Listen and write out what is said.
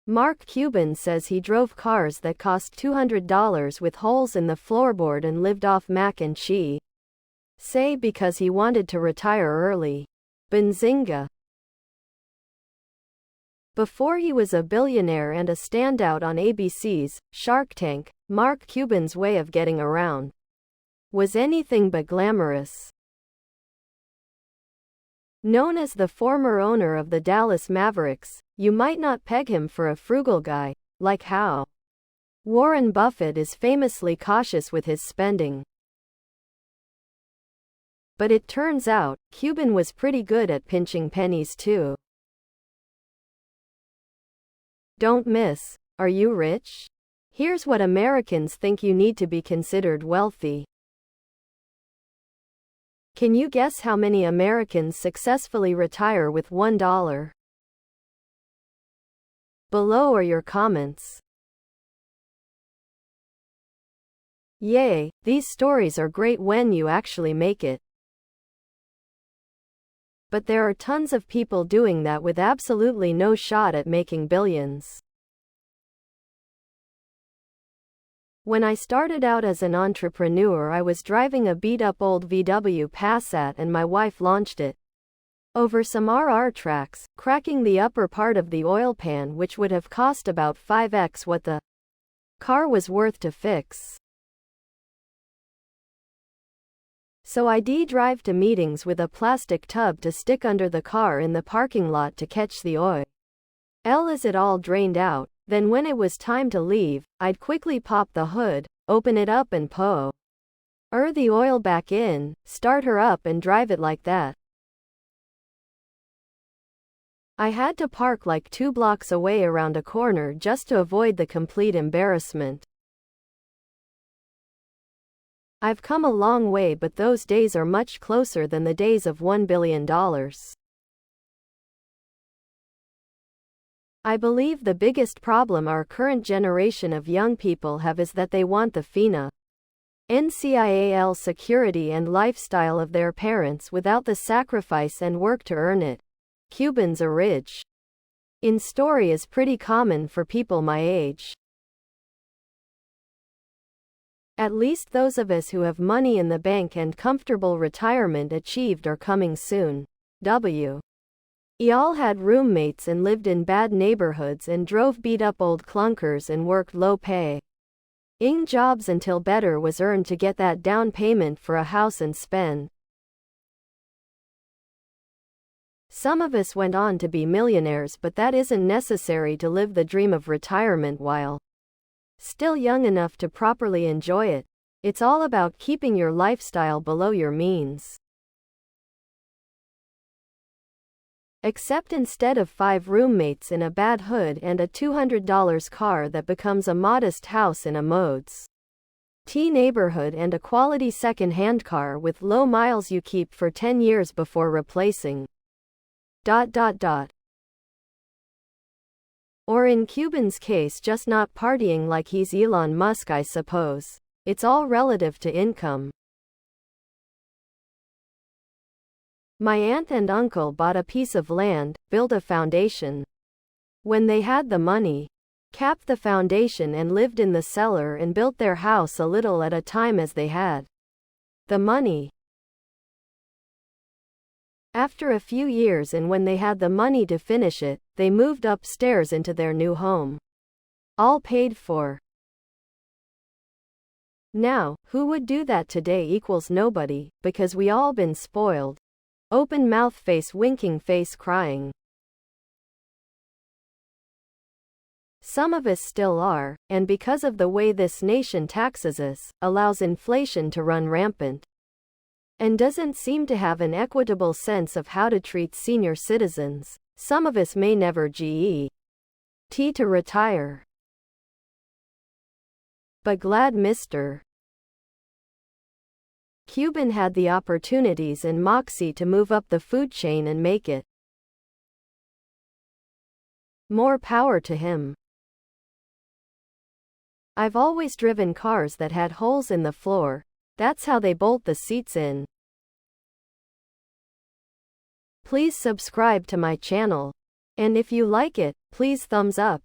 Mark Cuban says he drove cars that cost $200 with holes in the floorboard and lived off mac and cheese. Say because he wanted to retire early. Benzinga. Before he was a billionaire and a standout on ABC's Shark Tank, Mark Cuban's way of getting around was anything but glamorous. Known as the former owner of the Dallas Mavericks, you might not peg him for a frugal guy, like how Warren Buffett is famously cautious with his spending. But it turns out, Cuban was pretty good at pinching pennies too. Don't miss, are you rich? Here's what Americans think you need to be considered wealthy. Can you guess how many Americans successfully retire with $1? Below are your comments. Yay, these stories are great when you actually make it. But there are tons of people doing that with absolutely no shot at making billions. When I started out as an entrepreneur, I was driving a beat-up old VW Passat and my wife launched it over some RR tracks, cracking the upper part of the oil pan, which would have cost about 5x what the car was worth to fix. So I'd drive to meetings with a plastic tub to stick under the car in the parking lot to catch the oil. As it all drained out, then when it was time to leave, I'd quickly pop the hood, open it up and pour the oil back in, start her up and drive it like that. I had to park like 2 blocks away around a corner just to avoid the complete embarrassment. I've come a long way, but those days are much closer than the days of $1 billion. I believe the biggest problem our current generation of young people have is that they want the financial security and lifestyle of their parents without the sacrifice and work to earn it. Cuban's origin story is pretty common for people my age. At least those of us who have money in the bank and comfortable retirement achieved or coming soon. Y'all had roommates and lived in bad neighborhoods and drove beat-up old clunkers and worked low-paying jobs until better was earned to get that down payment for a house and spend. Some of us went on to be millionaires, but that isn't necessary to live the dream of retirement while still young enough to properly enjoy it. It's all about keeping your lifestyle below your means. Except instead of 5 roommates in a bad hood and a $200 car that becomes a modest house in a modes T neighborhood and a quality second-hand car with low miles you keep for 10 years before replacing. Or in Cuban's case, just not partying like he's Elon Musk, I suppose. It's all relative to income. My aunt and uncle bought a piece of land, built a foundation. When they had the money, capped the foundation and lived in the cellar and built their house a little at a time as they had the money. After a few years and when they had the money to finish it, they moved upstairs into their new home. All paid for. Now, who would do that today? Equals nobody, because we all been spoiled. Open mouth face, winking face, crying. Some of us still are, and because of the way this nation taxes us, allows inflation to run rampant. And doesn't seem to have an equitable sense of how to treat senior citizens. Some of us may never get to retire. But glad Mr. Cuban had the opportunities and moxie to move up the food chain and make it. More power to him. I've always driven cars that had holes in the floor. That's how they bolt the seats in. Please subscribe to my channel. And if you like it, please thumbs up.